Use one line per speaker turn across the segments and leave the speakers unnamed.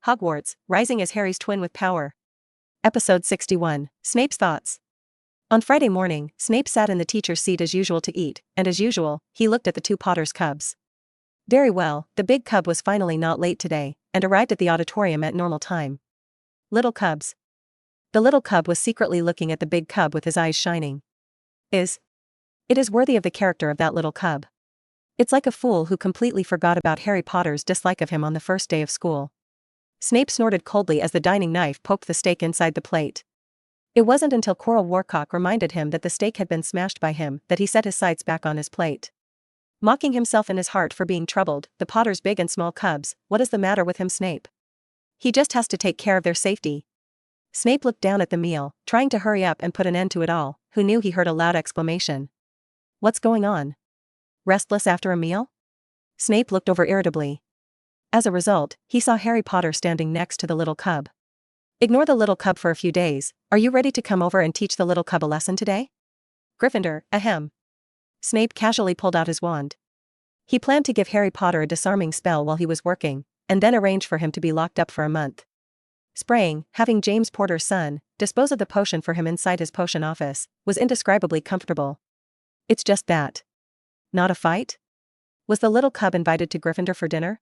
Hogwarts, rising as Harry's twin with power. Episode 61, Snape's Thoughts. On Friday morning, Snape sat in the teacher's seat as usual to eat, and as usual, he looked at the two Potter's cubs. Very well, the big cub was finally not late today, and arrived at the auditorium at normal time. Little cubs. The little cub was secretly looking at the big cub with his eyes shining. It is worthy of the character of that little cub. It's like a fool who completely forgot about Harry Potter's dislike of him on the first day of school. Snape snorted coldly as the dining knife poked the steak inside the plate. It wasn't until Quirrell Warcock reminded him that the steak had been smashed by him that he set his sights back on his plate. Mocking himself in his heart for being troubled, the Potter's big and small cubs, what is the matter with him, Snape? He just has to take care of their safety. Snape looked down at the meal, trying to hurry up and put an end to it all, who knew he heard a loud exclamation. What's going on? Restless after a meal? Snape looked over irritably. As a result, he saw Harry Potter standing next to the little cub. Ignore the little cub for a few days. Are you ready to come over and teach the little cub a lesson today? Gryffindor, ahem. Snape casually pulled out his wand. He planned to give Harry Potter a disarming spell while he was working, and then arrange for him to be locked up for a month. Spraying, having James Porter's son dispose of the potion for him inside his potion office, was indescribably comfortable. It's just that. Not a fight? Was the little cub invited to Gryffindor for dinner?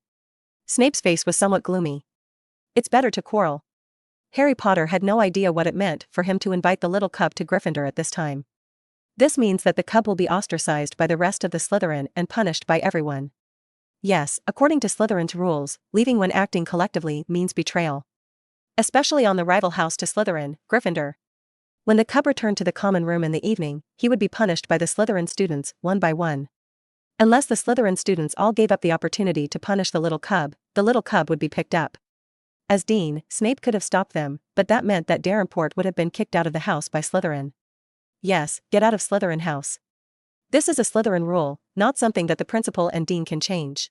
Snape's face was somewhat gloomy. It's better to quarrel. Harry Potter had no idea what it meant for him to invite the little cub to Gryffindor at this time. This means that the cub will be ostracized by the rest of the Slytherin and punished by everyone. Yes, according to Slytherin's rules, leaving when acting collectively means betrayal. Especially on the rival house to Slytherin, Gryffindor. When the cub returned to the common room in the evening, he would be punished by the Slytherin students, one by one. Unless the Slytherin students all gave up the opportunity to punish the little cub would be picked up. As Dean, Snape could have stopped them, but that meant that Darren would have been kicked out of the house by Slytherin. Yes, get out of Slytherin house. This is a Slytherin rule, not something that the principal and Dean can change.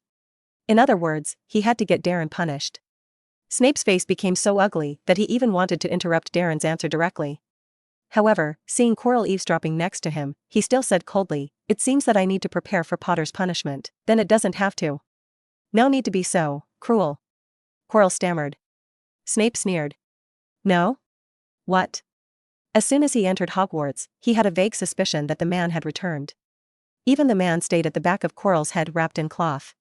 In other words, he had to get Darren punished. Snape's face became so ugly that he even wanted to interrupt Darren's answer directly. However, seeing Quirrell eavesdropping next to him, he still said coldly, "It seems that I need to prepare for Potter's punishment." Then it doesn't have to. No need to be so cruel. Quirrell stammered. Snape sneered. No? What? As soon as he entered Hogwarts, he had a vague suspicion that the man had returned. Even the man stayed at the back of Quirrell's head wrapped in cloth.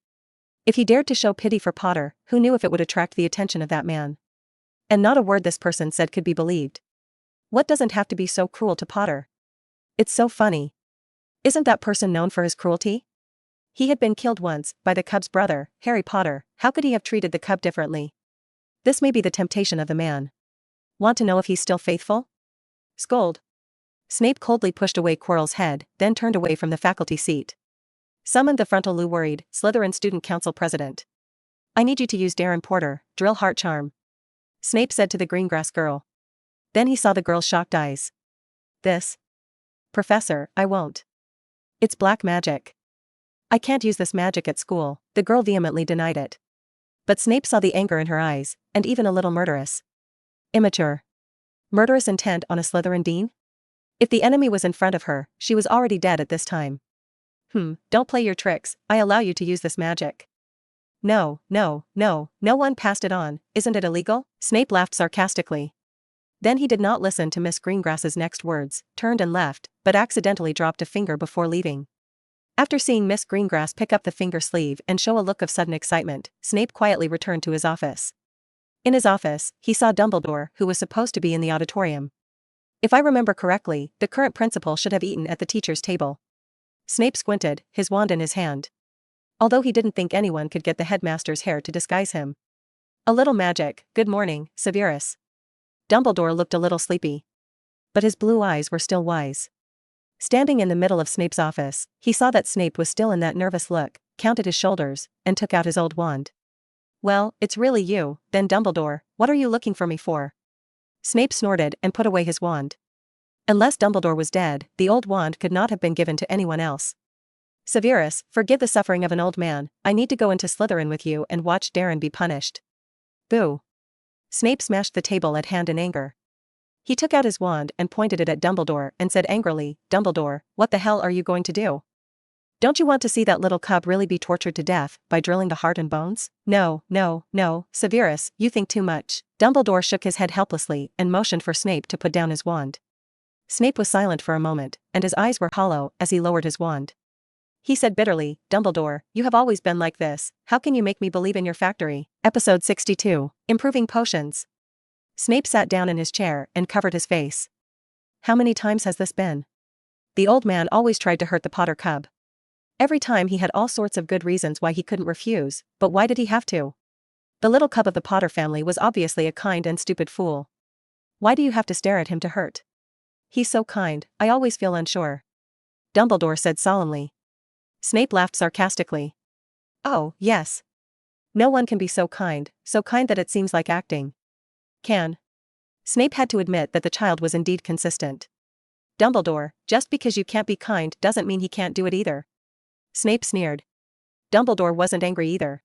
If he dared to show pity for Potter, who knew if it would attract the attention of that man? And not a word this person said could be believed. What doesn't have to be so cruel to Potter? It's so funny. Isn't that person known for his cruelty? He had been killed once, by the cub's brother, Harry Potter. How could he have treated the cub differently? This may be the temptation of the man. Want to know if he's still faithful? Scold. Snape coldly pushed away Quirrell's head, then turned away from the faculty seat. Summoned the frontal worried Slytherin Student Council president. I need you to use Darren Porter, drill heart charm. Snape said to the greengrass girl. Then he saw the girl's shocked eyes. This? Professor, I won't. It's black magic. I can't use this magic at school, the girl vehemently denied it. But Snape saw the anger in her eyes, and even a little murderous. Immature. Murderous intent on a Slytherin dean? If the enemy was in front of her, she was already dead at this time. Don't play your tricks, I allow you to use this magic. No one passed it on, isn't it illegal? Snape laughed sarcastically. Then he did not listen to Miss Greengrass's next words, turned and left, but accidentally dropped a finger before leaving. After seeing Miss Greengrass pick up the finger sleeve and show a look of sudden excitement, Snape quietly returned to his office. In his office, he saw Dumbledore, who was supposed to be in the auditorium. If I remember correctly, the current principal should have eaten at the teacher's table. Snape squinted, his wand in his hand. Although he didn't think anyone could get the headmaster's hair to disguise him. A little magic. Good morning, Severus. Dumbledore looked a little sleepy. But his blue eyes were still wise. Standing in the middle of Snape's office, he saw that Snape was still in that nervous look, counted his shoulders, and took out his old wand. Well, it's really you, then Dumbledore, what are you looking for me for? Snape snorted and put away his wand. Unless Dumbledore was dead, the old wand could not have been given to anyone else. Severus, forgive the suffering of an old man, I need to go into Slytherin with you and watch Darren be punished. Boo. Snape smashed the table at hand in anger. He took out his wand and pointed it at Dumbledore and said angrily, Dumbledore, what the hell are you going to do? Don't you want to see that little cub really be tortured to death by drilling the heart and bones? No, no, no, Severus, you think too much. Dumbledore shook his head helplessly and motioned for Snape to put down his wand. Snape was silent for a moment, and his eyes were hollow as he lowered his wand. He said bitterly, Dumbledore, you have always been like this. How can you make me believe in your factory? Episode 62. Improving Potions. Snape sat down in his chair and covered his face. How many times has this been? The old man always tried to hurt the Potter cub. Every time he had all sorts of good reasons why he couldn't refuse, but why did he have to? The little cub of the Potter family was obviously a kind and stupid fool. Why do you have to stare at him to hurt? He's so kind, I always feel unsure. Dumbledore said solemnly. Snape laughed sarcastically. Oh, yes. No one can be so kind that it seems like acting. Can. Snape had to admit that the child was indeed consistent. Dumbledore, just because you can't be kind doesn't mean he can't do it either. Snape sneered. Dumbledore wasn't angry either.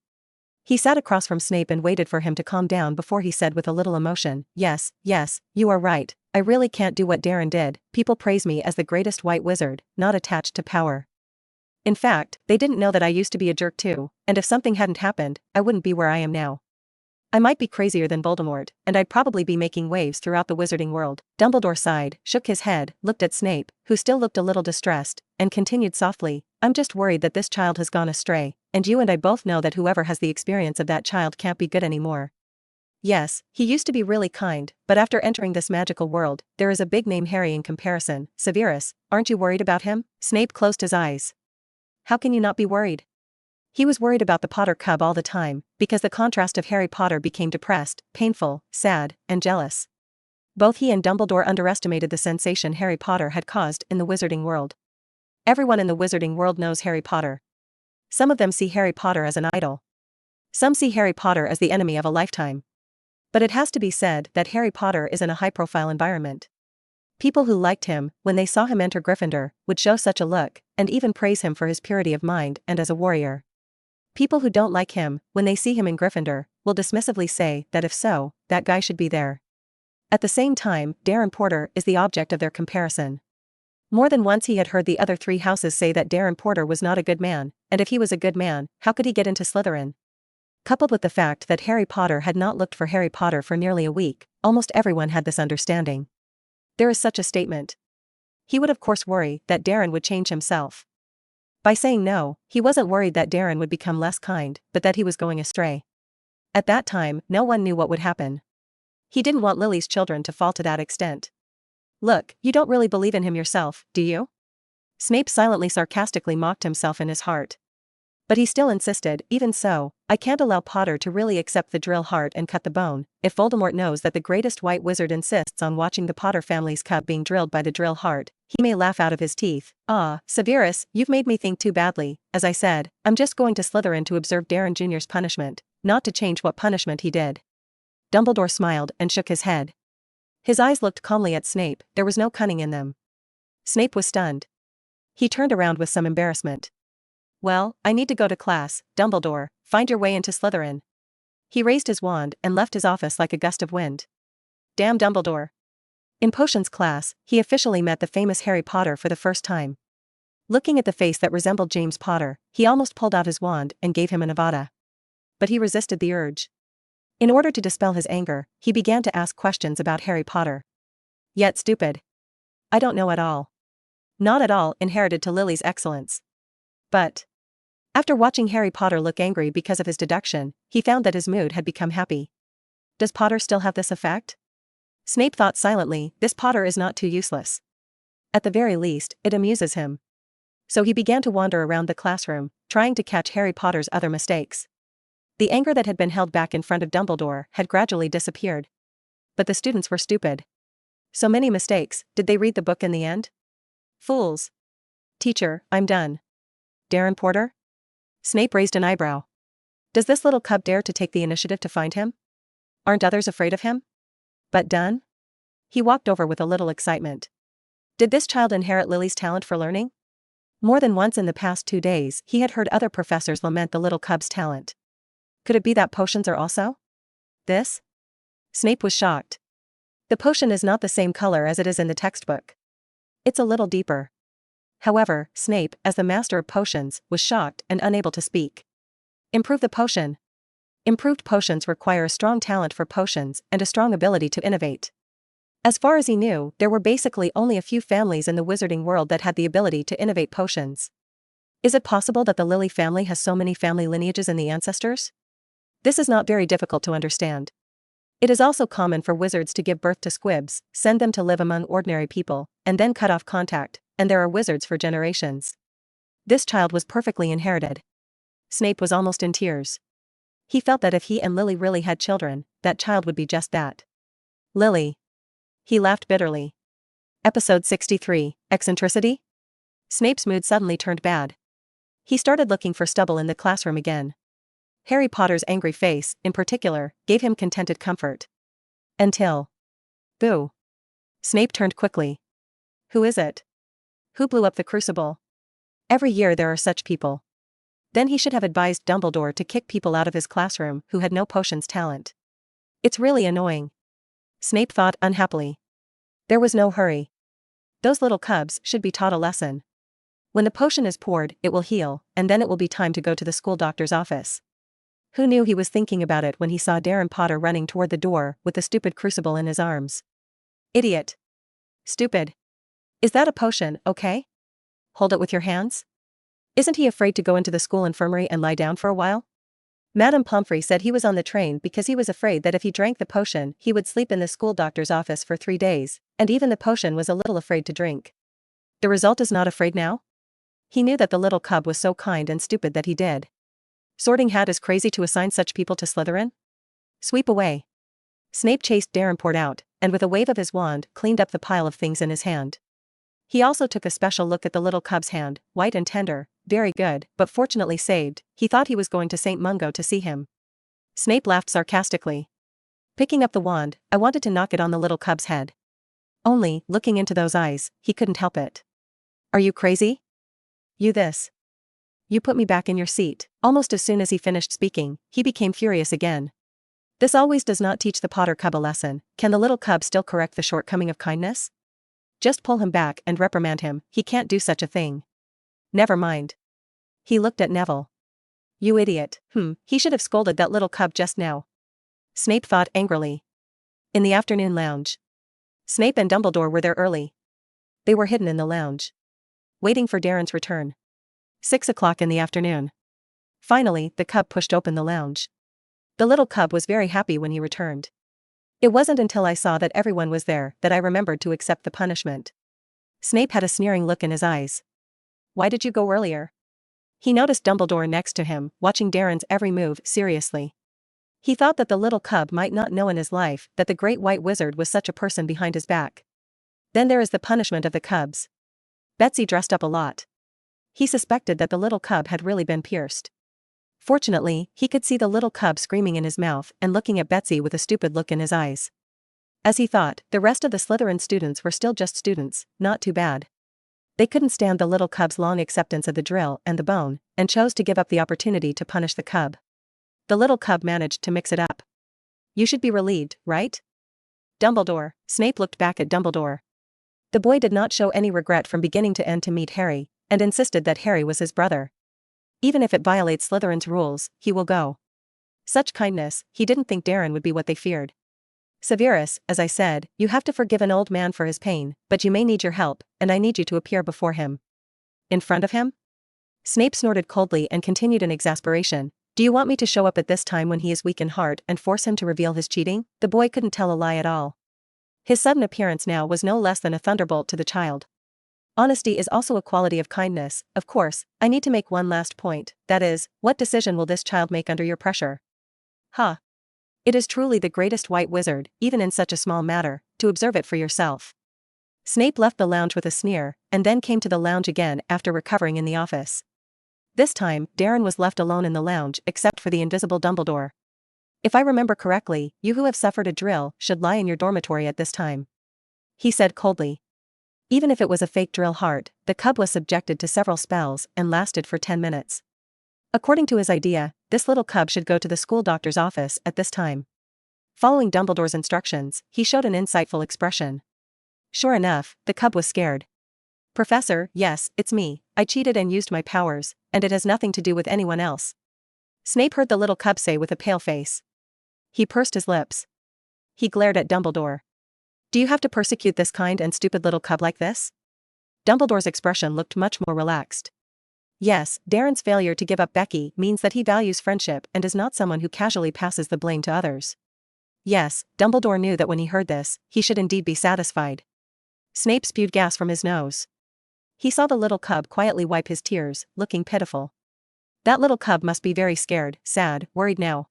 He sat across from Snape and waited for him to calm down before he said with a little emotion, yes, you are right, I really can't do what Darren did. People praise me as the greatest white wizard, not attached to power. In fact, they didn't know that I used to be a jerk too, and if something hadn't happened, I wouldn't be where I am now. I might be crazier than Voldemort, and I'd probably be making waves throughout the wizarding world. Dumbledore sighed, shook his head, looked at Snape, who still looked a little distressed, and continued softly, I'm just worried that this child has gone astray, and you and I both know that whoever has the experience of that child can't be good anymore. Yes, he used to be really kind, but after entering this magical world, there is a big name Harry in comparison. Severus, aren't you worried about him? Snape closed his eyes. How can you not be worried? He was worried about the Potter cub all the time, because the contrast of Harry Potter became depressed, painful, sad, and jealous. Both he and Dumbledore underestimated the sensation Harry Potter had caused in the wizarding world. Everyone in the wizarding world knows Harry Potter. Some of them see Harry Potter as an idol. Some see Harry Potter as the enemy of a lifetime. But it has to be said that Harry Potter is in a high-profile environment. People who liked him, when they saw him enter Gryffindor, would show such a look, and even praise him for his purity of mind and as a warrior. People who don't like him, when they see him in Gryffindor, will dismissively say that if so, that guy should be there. At the same time, Darren Porter is the object of their comparison. More than once he had heard the other three houses say that Darren Porter was not a good man, and if he was a good man, how could he get into Slytherin? Coupled with the fact that Harry Potter had not looked for Harry Potter for nearly a week, almost everyone had this understanding. There is such a statement. He would of course worry that Darren would change himself. By saying no, he wasn't worried that Darren would become less kind, but that he was going astray. At that time, no one knew what would happen. He didn't want Lily's children to fall to that extent. Look, you don't really believe in him yourself, do you? Snape silently sarcastically mocked himself in his heart. But he still insisted, even so, I can't allow Potter to really accept the drill heart and cut the bone. If Voldemort knows that the greatest white wizard insists on watching the Potter family's cub being drilled by the drill heart, he may laugh out of his teeth. Ah, Severus, you've made me think too badly. As I said, I'm just going to Slytherin to observe Darren Jr.'s punishment, not to change what punishment he did. Dumbledore smiled and shook his head. His eyes looked calmly at Snape, there was no cunning in them. Snape was stunned. He turned around with some embarrassment. Well, I need to go to class. Dumbledore, find your way into Slytherin. He raised his wand and left his office like a gust of wind. Damn Dumbledore. In potions class, he officially met the famous Harry Potter for the first time. Looking at the face that resembled James Potter, he almost pulled out his wand and gave him an Avada. But he resisted the urge. In order to dispel his anger, he began to ask questions about Harry Potter. Yet stupid. I don't know at all. Not at all inherited to Lily's excellence. But after watching Harry Potter look angry because of his deduction, he found that his mood had become happy. Does Potter still have this effect? Snape thought silently, this Potter is not too useless. At the very least, it amuses him. So he began to wander around the classroom, trying to catch Harry Potter's other mistakes. The anger that had been held back in front of Dumbledore had gradually disappeared. But the students were stupid. So many mistakes, did they read the book in the end? Fools. Teacher, I'm done. Darren Porter? Snape raised an eyebrow. Does this little cub dare to take the initiative to find him? Aren't others afraid of him? But done? He walked over with a little excitement. Did this child inherit Lily's talent for learning? More than once in the past 2 days, he had heard other professors lament the little cub's talent. Could it be that potions are also? This? Snape was shocked. The potion is not the same color as it is in the textbook. It's a little deeper. However, Snape, as the master of potions, was shocked and unable to speak. Improve the potion. Improved potions require a strong talent for potions and a strong ability to innovate. As far as he knew, there were basically only a few families in the wizarding world that had the ability to innovate potions. Is it possible that the Lily family has so many family lineages in the ancestors? This is not very difficult to understand. It is also common for wizards to give birth to squibs, send them to live among ordinary people, and then cut off contact, and there are wizards for generations. This child was perfectly inherited. Snape was almost in tears. He felt that if he and Lily really had children, that child would be just that. Lily. He laughed bitterly. Episode 63, Eccentricity? Snape's mood suddenly turned bad. He started looking for stubble in the classroom again. Harry Potter's angry face, in particular, gave him contented comfort. Until. Boo. Snape turned quickly. Who is it? Who blew up the crucible? Every year there are such people. Then he should have advised Dumbledore to kick people out of his classroom who had no potions talent. It's really annoying. Snape thought unhappily. There was no hurry. Those little cubs should be taught a lesson. When the potion is poured, it will heal, and then it will be time to go to the school doctor's office. Who knew he was thinking about it when he saw Darren Potter running toward the door with the stupid crucible in his arms? Idiot. Stupid. Is that a potion, okay? Hold it with your hands? Isn't he afraid to go into the school infirmary and lie down for a while? Madame Pomfrey said he was on the train because he was afraid that if he drank the potion he would sleep in the school doctor's office for 3 days, and even the potion was a little afraid to drink. The result is not afraid now? He knew that the little cub was so kind and stupid that he did. Sorting Hat is crazy to assign such people to Slytherin? Sweep away. Snape chased Darrenport out, and with a wave of his wand cleaned up the pile of things in his hand. He also took a special look at the little cub's hand, white and tender, very good, but fortunately saved. He thought he was going to St. Mungo to see him. Snape laughed sarcastically. Picking up the wand, I wanted to knock it on the little cub's head. Only, looking into those eyes, he couldn't help it. Are you crazy? You this. You put me back in your seat. Almost as soon as he finished speaking, he became furious again. This always does not teach the Potter cub a lesson. Can the little cub still correct the shortcoming of kindness? Just pull him back and reprimand him. He can't do such a thing. Never mind. He looked at Neville. You idiot. He should have scolded that little cub just now. Snape thought angrily. In the afternoon lounge. Snape and Dumbledore were there early. They were hidden in the lounge, waiting for Darren's return. 6 o'clock in the afternoon. Finally, the cub pushed open the lounge. The little cub was very happy when he returned. It wasn't until I saw that everyone was there that I remembered to accept the punishment. Snape had a sneering look in his eyes. Why did you go earlier? He noticed Dumbledore next to him, watching Darren's every move seriously. He thought that the little cub might not know in his life that the great white wizard was such a person behind his back. Then there is the punishment of the cubs. Betsy dressed up a lot. He suspected that the little cub had really been pierced. Fortunately, he could see the little cub screaming in his mouth and looking at Betsy with a stupid look in his eyes. As he thought, the rest of the Slytherin students were still just students, not too bad. They couldn't stand the little cub's long acceptance of the drill and the bone, and chose to give up the opportunity to punish the cub. The little cub managed to mix it up. You should be relieved, right? Dumbledore. Snape looked back at Dumbledore. The boy did not show any regret from beginning to end to meet Harry, and insisted that Harry was his brother. Even if it violates Slytherin's rules, he will go. Such kindness, he didn't think Darren would be what they feared. Severus, as I said, you have to forgive an old man for his pain, but you may need your help, and I need you to appear before him. In front of him? Snape snorted coldly and continued in exasperation. Do you want me to show up at this time when he is weak in heart and force him to reveal his cheating? The boy couldn't tell a lie at all. His sudden appearance now was no less than a thunderbolt to the child. Honesty is also a quality of kindness. Of course, I need to make one last point, that is, what decision will this child make under your pressure? Ha! It is truly the greatest white wizard, even in such a small matter, to observe it for yourself. Snape left the lounge with a sneer, and then came to the lounge again after recovering in the office. This time, Darren was left alone in the lounge except for the invisible Dumbledore. If I remember correctly, you who have suffered a drill should lie in your dormitory at this time, he said coldly. Even if it was a fake drill heart, the cub was subjected to several spells and lasted for 10 minutes. According to his idea, this little cub should go to the school doctor's office at this time. Following Dumbledore's instructions, he showed an insightful expression. Sure enough, the cub was scared. Professor, yes, it's me. I cheated and used my powers, and it has nothing to do with anyone else. Snape heard the little cub say with a pale face. He pursed his lips. He glared at Dumbledore. Do you have to persecute this kind and stupid little cub like this? Dumbledore's expression looked much more relaxed. Yes, Darren's failure to give up Becky means that he values friendship and is not someone who casually passes the blame to others. Yes, Dumbledore knew that when he heard this, he should indeed be satisfied. Snape spewed gas from his nose. He saw the little cub quietly wipe his tears, looking pitiful. That little cub must be very scared, sad, worried now.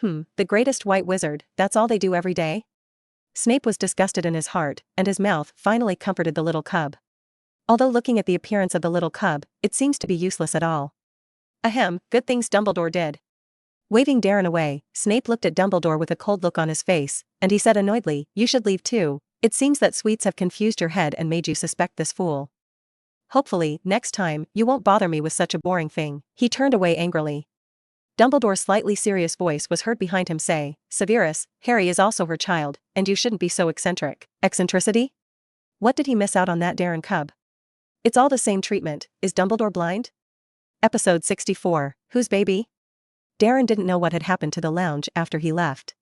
The greatest white wizard, that's all they do every day? Snape was disgusted in his heart, and his mouth finally comforted the little cub. Although looking at the appearance of the little cub, it seems to be useless at all. Ahem, good things Dumbledore did. Waving Darren away, Snape looked at Dumbledore with a cold look on his face, and he said annoyedly, you should leave too. It seems that sweets have confused your head and made you suspect this fool. Hopefully, next time, you won't bother me with such a boring thing. He turned away angrily. Dumbledore's slightly serious voice was heard behind him say, Severus, Harry is also her child, and you shouldn't be so eccentric. Eccentricity? What did he miss out on that Darren cub? It's all the same treatment. Is Dumbledore blind? Episode 64, Whose Baby? Darren didn't know what had happened to the lounge after he left.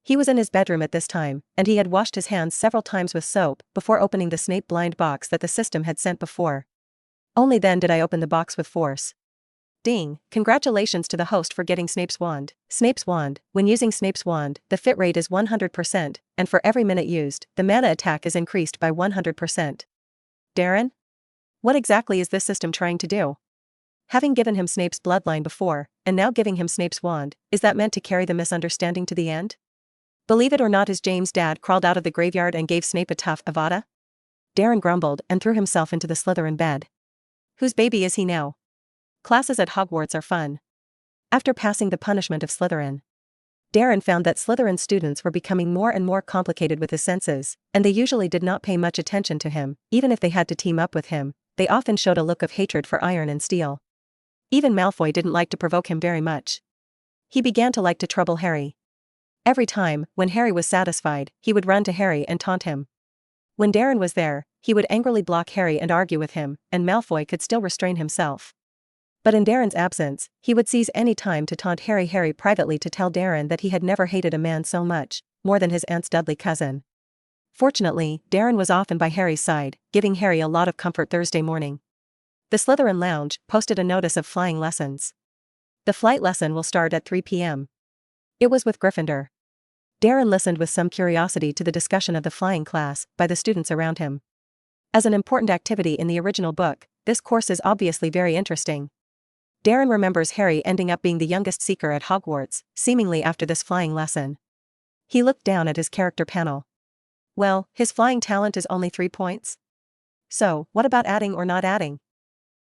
He was in his bedroom at this time, and he had washed his hands several times with soap before opening the Snape blind box that the system had sent before. Only then did I open the box with force. Ding, congratulations to the host for getting Snape's wand. Snape's wand. When using Snape's wand, the fit rate is 100%, and for every minute used, the mana attack is increased by 100%. Darren? What exactly is this system trying to do? Having given him Snape's bloodline before, and now giving him Snape's wand, is that meant to carry the misunderstanding to the end? Believe it or not, his James' dad crawled out of the graveyard and gave Snape a tough Avada? Darren grumbled and threw himself into the Slytherin bed. Whose baby is he now? Classes at Hogwarts are fun. After passing the punishment of Slytherin, Darren found that Slytherin students were becoming more and more complicated with his senses, and they usually did not pay much attention to him. Even if they had to team up with him, they often showed a look of hatred for iron and steel. Even Malfoy didn't like to provoke him very much. He began to like to trouble Harry. Every time, when Harry was satisfied, he would run to Harry and taunt him. When Darren was there, he would angrily block Harry and argue with him, and Malfoy could still restrain himself. But in Darren's absence, he would seize any time to taunt Harry privately to tell Darren that he had never hated a man so much, more than his aunt's Dudley cousin. Fortunately, Darren was often by Harry's side, giving Harry a lot of comfort Thursday morning. The Slytherin Lounge posted a notice of flying lessons. The flight lesson will start at 3 p.m. It was with Gryffindor. Darren listened with some curiosity to the discussion of the flying class by the students around him. As an important activity in the original book, this course is obviously very interesting. Darren remembers Harry ending up being the youngest seeker at Hogwarts, seemingly after this flying lesson. He looked down at his character panel. Well, his flying talent is only 3 points. So, what about adding or not adding?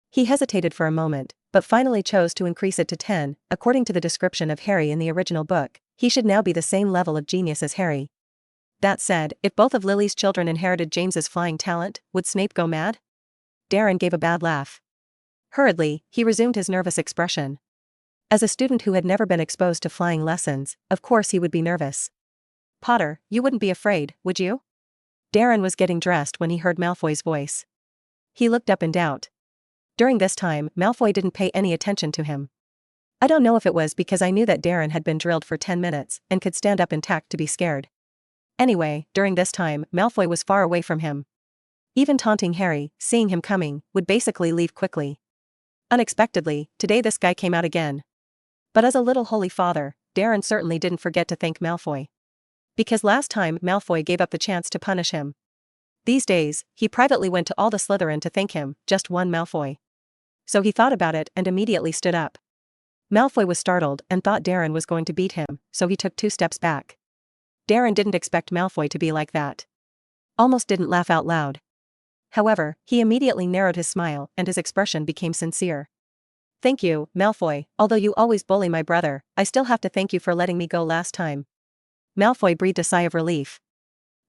He hesitated for a moment, but finally chose to increase it to 10. According to the description of Harry in the original book, he should now be the same level of genius as Harry. That said, if both of Lily's children inherited James's flying talent, would Snape go mad? Darren gave a bad laugh. Hurriedly, he resumed his nervous expression. As a student who had never been exposed to flying lessons, of course he would be nervous. Potter, you wouldn't be afraid, would you? Darren was getting dressed when he heard Malfoy's voice. He looked up in doubt. During this time, Malfoy didn't pay any attention to him. I don't know if it was because I knew that Darren had been drilled for 10 minutes and could stand up intact to be scared. Anyway, during this time, Malfoy was far away from him. Even taunting Harry, seeing him coming, would basically leave quickly. Unexpectedly, today this guy came out again. But as a little holy father, Darren certainly didn't forget to thank Malfoy. Because last time Malfoy gave up the chance to punish him. These days, he privately went to all the Slytherin to thank him, just one Malfoy. So he thought about it and immediately stood up. Malfoy was startled and thought Darren was going to beat him, so he took 2 steps back. Darren didn't expect Malfoy to be like that. Almost didn't laugh out loud. However, he immediately narrowed his smile and his expression became sincere. Thank you, Malfoy, although you always bully my brother, I still have to thank you for letting me go last time. Malfoy breathed a sigh of relief.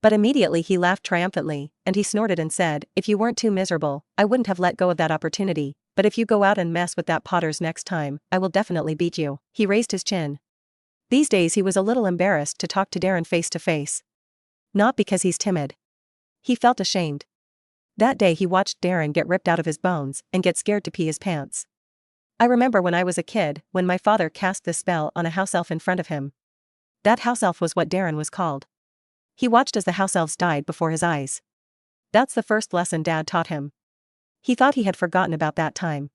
But immediately he laughed triumphantly, and he snorted and said, if you weren't too miserable, I wouldn't have let go of that opportunity, but if you go out and mess with that Potters next time, I will definitely beat you. He raised his chin. These days he was a little embarrassed to talk to Darren face to face. Not because he's timid. He felt ashamed. That day he watched Darren get ripped out of his bones and get scared to pee his pants. I remember when I was a kid, when my father cast this spell on a house elf in front of him. That house elf was what Darren was called. He watched as the house elves died before his eyes. That's the first lesson Dad taught him. He thought he had forgotten about that time.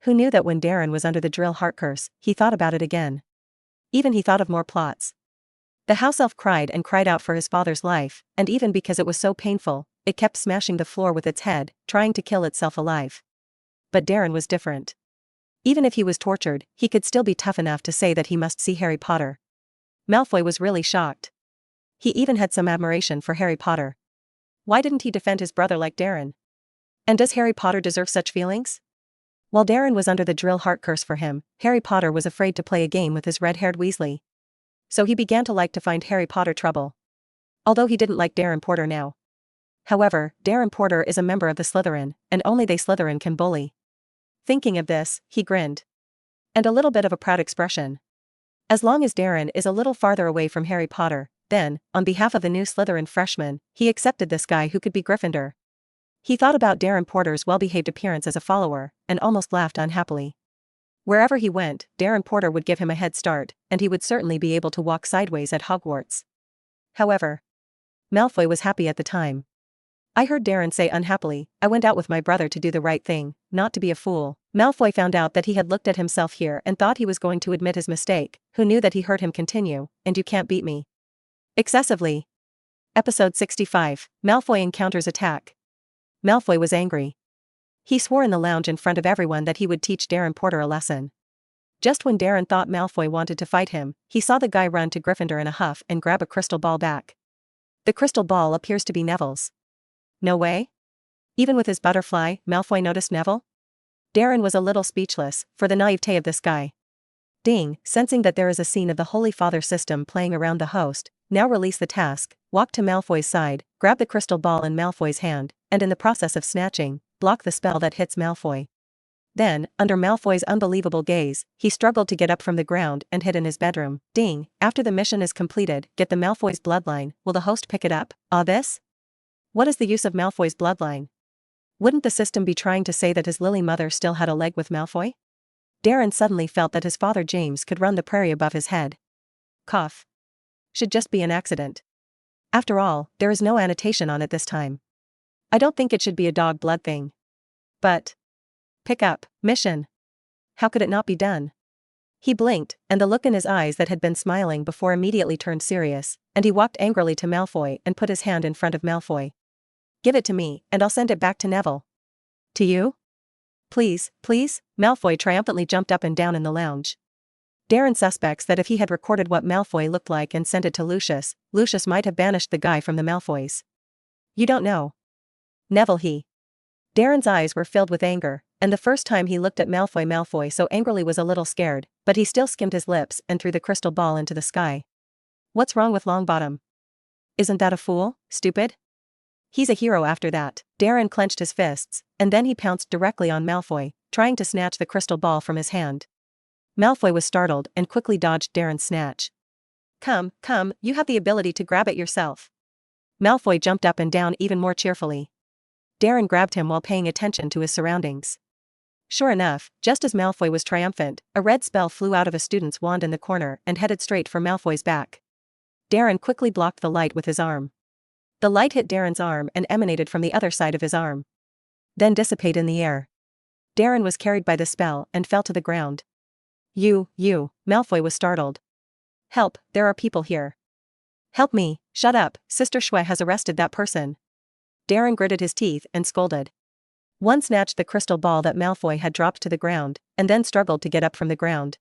Who knew that when Darren was under the drill heart curse, he thought about it again. Even he thought of more plots. The house elf cried and cried out for his father's life, and even because it was so painful, it kept smashing the floor with its head, trying to kill itself alive. But Darren was different. Even if he was tortured, he could still be tough enough to say that he must see Harry Potter. Malfoy was really shocked. He even had some admiration for Harry Potter. Why didn't he defend his brother like Darren? And does Harry Potter deserve such feelings? While Darren was under the drill heart curse for him, Harry Potter was afraid to play a game with his red-haired Weasley. So he began to like to find Harry Potter trouble. Although he didn't like Darren Porter now. However, Darren Porter is a member of the Slytherin, and only they Slytherin can bully. Thinking of this, he grinned. And a little bit of a proud expression. As long as Darren is a little farther away from Harry Potter, then, on behalf of the new Slytherin freshman, he accepted this guy who could be Gryffindor. He thought about Darren Porter's well-behaved appearance as a follower, and almost laughed unhappily. Wherever he went, Darren Porter would give him a head start, and he would certainly be able to walk sideways at Hogwarts. However, Malfoy was happy at the time. I heard Darren say unhappily, "I went out with my brother to do the right thing, not to be a fool." Malfoy found out that he had looked at himself here and thought he was going to admit his mistake. Who knew that he heard him continue, "And you can't beat me." Excessively. Episode 65, Malfoy encounters attack. Malfoy was angry. He swore in the lounge in front of everyone that he would teach Darren Porter a lesson. Just when Darren thought Malfoy wanted to fight him, he saw the guy run to Gryffindor in a huff and grab a crystal ball back. The crystal ball appears to be Neville's. No way? Even with his butterfly, Malfoy noticed Neville? Darren was a little speechless, for the naivete of this guy. Ding, sensing that there is a scene of the Holy Father system playing around the host, now release the task, walk to Malfoy's side, grab the crystal ball in Malfoy's hand, and in the process of snatching, block the spell that hits Malfoy. Then, under Malfoy's unbelievable gaze, he struggled to get up from the ground and hid in his bedroom. Ding, after the mission is completed, get the Malfoy's bloodline, will the host pick it up? This? What is the use of Malfoy's bloodline? Wouldn't the system be trying to say that his lily mother still had a leg with Malfoy? Darren suddenly felt that his father James could run the prairie above his head. Cough. Should just be an accident. After all, there is no annotation on it this time. I don't think it should be a dog blood thing. But. Pick up, mission. How could it not be done? He blinked, and the look in his eyes that had been smiling before immediately turned serious, and he walked angrily to Malfoy and put his hand in front of Malfoy. Give it to me, and I'll send it back to Neville. To you? Please, please? Malfoy triumphantly jumped up and down in the lounge. Darren suspects that if he had recorded what Malfoy looked like and sent it to Lucius, Lucius might have banished the guy from the Malfoys. You don't know. Neville Darren's eyes were filled with anger, and the first time he looked at Malfoy so angrily was a little scared, but he still skimmed his lips and threw the crystal ball into the sky. What's wrong with Longbottom? Isn't that a fool, stupid? He's a hero after that. Darren clenched his fists, and then he pounced directly on Malfoy, trying to snatch the crystal ball from his hand. Malfoy was startled and quickly dodged Darren's snatch. Come, you have the ability to grab it yourself. Malfoy jumped up and down even more cheerfully. Darren grabbed him while paying attention to his surroundings. Sure enough, just as Malfoy was triumphant, a red spell flew out of a student's wand in the corner and headed straight for Malfoy's back. Darren quickly blocked the light with his arm. The light hit Darren's arm and emanated from the other side of his arm. Then dissipated in the air. Darren was carried by the spell and fell to the ground. You, Malfoy was startled. Help, there are people here. Help me, shut up, Sister Shwe has arrested that person. Darren gritted his teeth and scolded. One snatched the crystal ball that Malfoy had dropped to the ground, and then struggled to get up from the ground.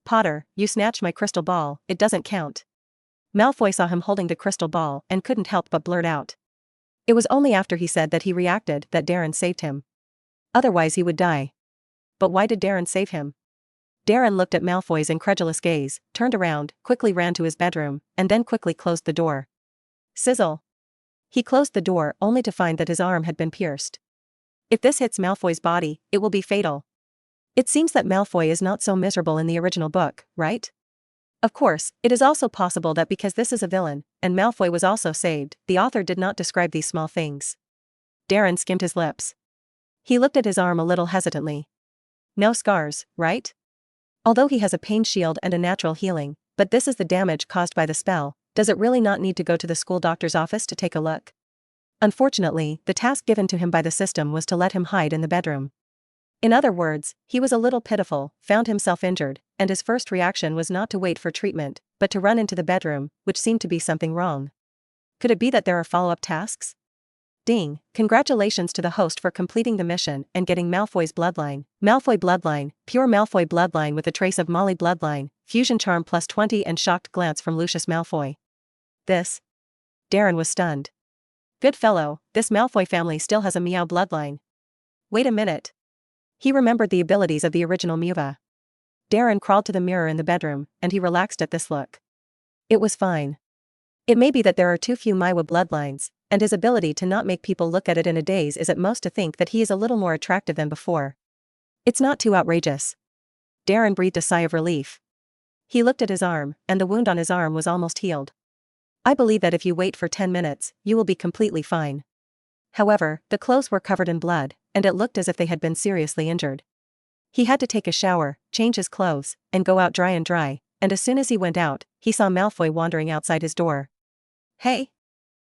Potter, you snatched my crystal ball, it doesn't count. Malfoy saw him holding the crystal ball and couldn't help but blurt out. It was only after he said that he reacted that Darren saved him. Otherwise he would die. But why did Darren save him? Darren looked at Malfoy's incredulous gaze, turned around, quickly ran to his bedroom, and then quickly closed the door. Sizzle. He closed the door only to find that his arm had been pierced. If this hits Malfoy's body, it will be fatal. It seems that Malfoy is not so miserable in the original book, right? Of course, it is also possible that because this is a villain, and Malfoy was also saved, the author did not describe these small things. Darren skimmed his lips. He looked at his arm a little hesitantly. No scars, right? Although he has a pain shield and a natural healing, but this is the damage caused by the spell, does it really not need to go to the school doctor's office to take a look? Unfortunately, the task given to him by the system was to let him hide in the bedroom. In other words, he was a little pitiful, found himself injured, and his first reaction was not to wait for treatment, but to run into the bedroom, which seemed to be something wrong. Could it be that there are follow-up tasks? Ding, congratulations to the host for completing the mission and getting Malfoy's bloodline. Malfoy bloodline, pure Malfoy bloodline with a trace of Molly bloodline, fusion charm +20 and shocked glance from Lucius Malfoy. This? Darren was stunned. Good fellow, this Malfoy family still has a Meow bloodline. Wait a minute. He remembered the abilities of the original Muva. Darren crawled to the mirror in the bedroom, and he relaxed at this look. It was fine. It may be that there are too few Maiwa bloodlines, and his ability to not make people look at it in a daze is at most to think that he is a little more attractive than before. It's not too outrageous. Darren breathed a sigh of relief. He looked at his arm, and the wound on his arm was almost healed. I believe that if you wait for 10 minutes, you will be completely fine. However, the clothes were covered in blood, and it looked as if they had been seriously injured. He had to take a shower, change his clothes, and go out dry, and as soon as he went out, he saw Malfoy wandering outside his door. Hey!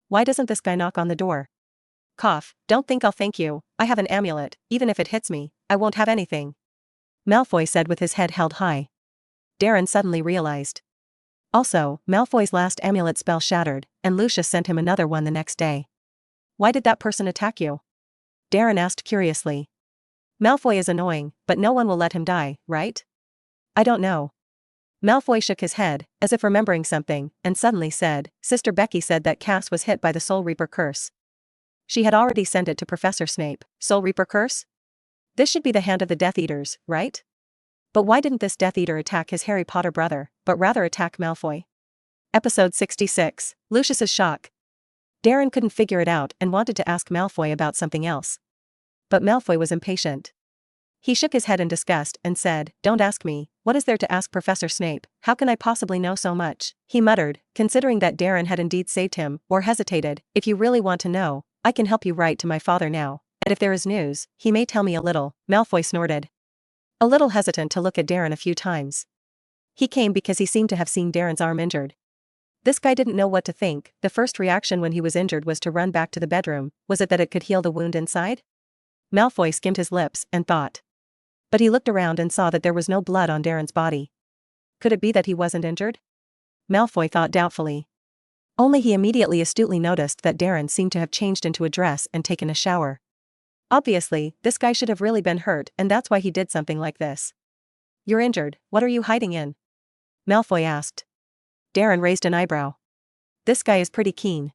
Why doesn't this guy knock on the door? Cough, don't think I'll thank you, I have an amulet, even if it hits me, I won't have anything. Malfoy said with his head held high. Darren suddenly realized. Also, Malfoy's last amulet spell shattered, and Lucius sent him another one the next day. Why did that person attack you? Darren asked curiously. Malfoy is annoying, but no one will let him die, right? I don't know. Malfoy shook his head, as if remembering something, and suddenly said, Sister Becky said that Cass was hit by the Soul Reaper curse. She had already sent it to Professor Snape. Soul Reaper curse? This should be the hand of the Death Eaters, right? But why didn't this Death Eater attack his Harry Potter brother, but rather attack Malfoy? Episode 66, Lucius's shock. Darren couldn't figure it out and wanted to ask Malfoy about something else. But Malfoy was impatient. He shook his head in disgust and said, Don't ask me, what is there to ask Professor Snape, how can I possibly know so much? He muttered, considering that Darren had indeed saved him, or hesitated, If you really want to know, I can help you write to my father now, and if there is news, he may tell me a little. Malfoy snorted. A little hesitant to look at Darren a few times. He came because he seemed to have seen Darren's arm injured. This guy didn't know what to think. The first reaction when he was injured was to run back to the bedroom. Was it that it could heal the wound inside? Malfoy skimmed his lips and thought. But he looked around and saw that there was no blood on Darren's body. Could it be that he wasn't injured? Malfoy thought doubtfully. Only he immediately astutely noticed that Darren seemed to have changed into a dress and taken a shower. Obviously, this guy should have really been hurt, and that's why he did something like this. You're injured, what are you hiding in? Malfoy asked. Darren raised an eyebrow. This guy is pretty keen.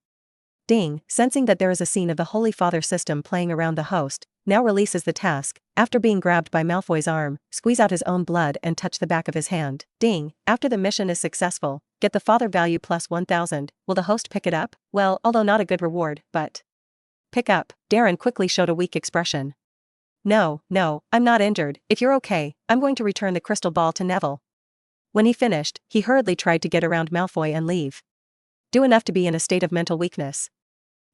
Ding, sensing that there is a scene of the Holy Father system playing around the host, now releases the task, after being grabbed by Malfoy's arm, squeeze out his own blood and touch the back of his hand. Ding, after the mission is successful, get the father value plus 1000, will the host pick it up? Well, although not a good reward, but... Pick up, Darren quickly showed a weak expression. No, I'm not injured, if you're okay, I'm going to return the crystal ball to Neville. When he finished, he hurriedly tried to get around Malfoy and leave. Do enough to be in a state of mental weakness.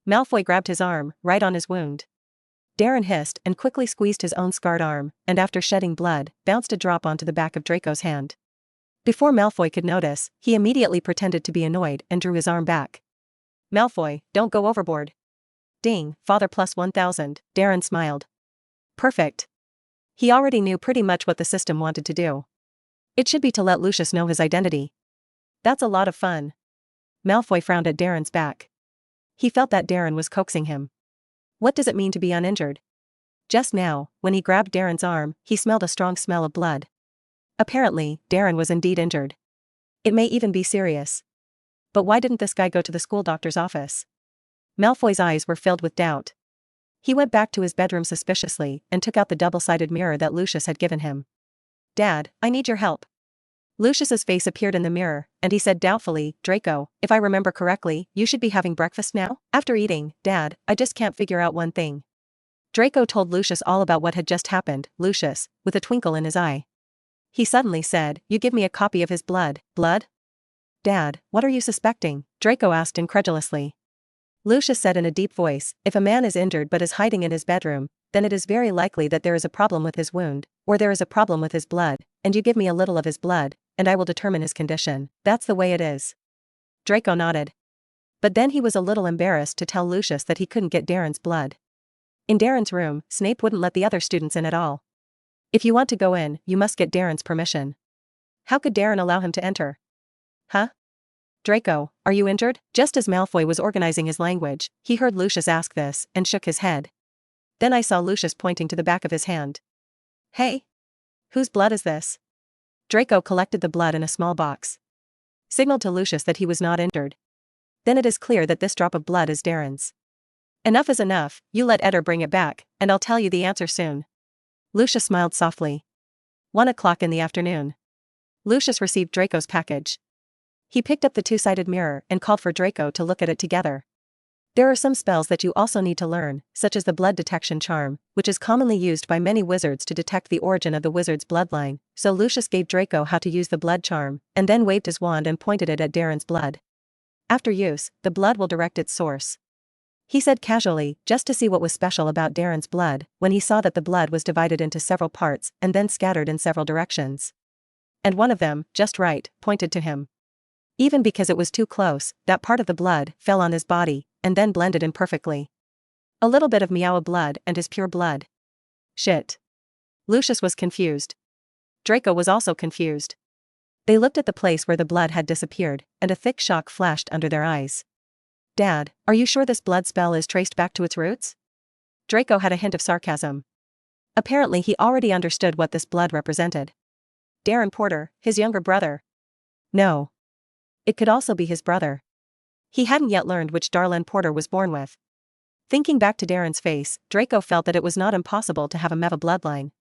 Malfoy grabbed his arm, right on his wound. Darren hissed and quickly squeezed his own scarred arm, and after shedding blood, bounced a drop onto the back of Draco's hand. Before Malfoy could notice, he immediately pretended to be annoyed and drew his arm back. Malfoy, don't go overboard. Ding, father plus 1000, Darren smiled. Perfect. He already knew pretty much what the system wanted to do. It should be to let Lucius know his identity. That's a lot of fun. Malfoy frowned at Darren's back. He felt that Darren was coaxing him. What does it mean to be uninjured? Just now, when he grabbed Darren's arm, he smelled a strong smell of blood. Apparently, Darren was indeed injured. It may even be serious. But why didn't this guy go to the school doctor's office? Malfoy's eyes were filled with doubt. He went back to his bedroom suspiciously and took out the double-sided mirror that Lucius had given him. Dad, I need your help. Lucius's face appeared in the mirror, and he said doubtfully, Draco, if I remember correctly, you should be having breakfast now? After eating, Dad, I just can't figure out one thing. Draco told Lucius all about what had just happened. Lucius, with a twinkle in his eye. He suddenly said, You give me a copy of his blood. Blood? Dad, what are you suspecting? Draco asked incredulously. Lucius said in a deep voice, if a man is injured but is hiding in his bedroom, then it is very likely that there is a problem with his wound, or there is a problem with his blood, and you give me a little of his blood, and I will determine his condition. That's the way it is. Draco nodded. But then he was a little embarrassed to tell Lucius that he couldn't get Darren's blood. In Darren's room, Snape wouldn't let the other students in at all. If you want to go in, you must get Darren's permission. How could Darren allow him to enter? Huh? Draco, are you injured? Just as Malfoy was organizing his language, he heard Lucius ask this, and shook his head. Then I saw Lucius pointing to the back of his hand. Hey? Whose blood is this? Draco collected the blood in a small box. Signaled to Lucius that he was not injured. Then it is clear that this drop of blood is Darren's. Enough is enough, you let Eder bring it back, and I'll tell you the answer soon. Lucius smiled softly. 1 o'clock in the afternoon. Lucius received Draco's package. He picked up the two-sided mirror and called for Draco to look at it together. There are some spells that you also need to learn, such as the blood detection charm, which is commonly used by many wizards to detect the origin of the wizard's bloodline, so Lucius gave Draco how to use the blood charm, and then waved his wand and pointed it at Darren's blood. After use, the blood will direct its source. He said casually, just to see what was special about Darren's blood, when he saw that the blood was divided into several parts and then scattered in several directions. And one of them, just right, pointed to him. Even because it was too close, that part of the blood fell on his body, and then blended in perfectly. A little bit of Meow blood and his pure blood. Shit. Lucius was confused. Draco was also confused. They looked at the place where the blood had disappeared, and a thick shock flashed under their eyes. Dad, are you sure this blood spell is traced back to its roots? Draco had a hint of sarcasm. Apparently he already understood what this blood represented. Darren Porter, his younger brother. No. It could also be his brother. He hadn't yet learned which Darren Porter was born with. Thinking back to Darren's face, Draco felt that it was not impossible to have a Meva bloodline.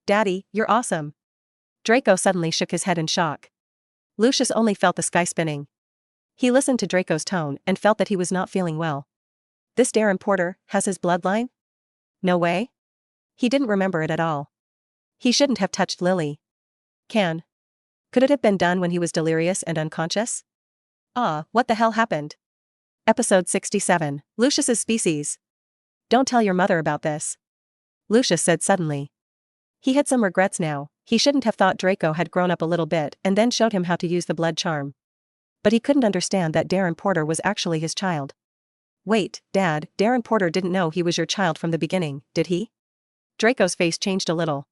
Daddy, you're awesome. Draco suddenly shook his head in shock. Lucius only felt the sky spinning. He listened to Draco's tone and felt that he was not feeling well. This Darren Porter has his bloodline? No way? He didn't remember it at all. He shouldn't have touched Lily. Could it have been done when he was delirious and unconscious? What the hell happened? Episode 67, Lucius's species. Don't tell your mother about this. Lucius said suddenly. He had some regrets now. He shouldn't have thought Draco had grown up a little bit and then showed him how to use the blood charm. But he couldn't understand that Darren Porter was actually his child. Wait, Dad, Darren Porter didn't know he was your child from the beginning, did he? Draco's face changed a little.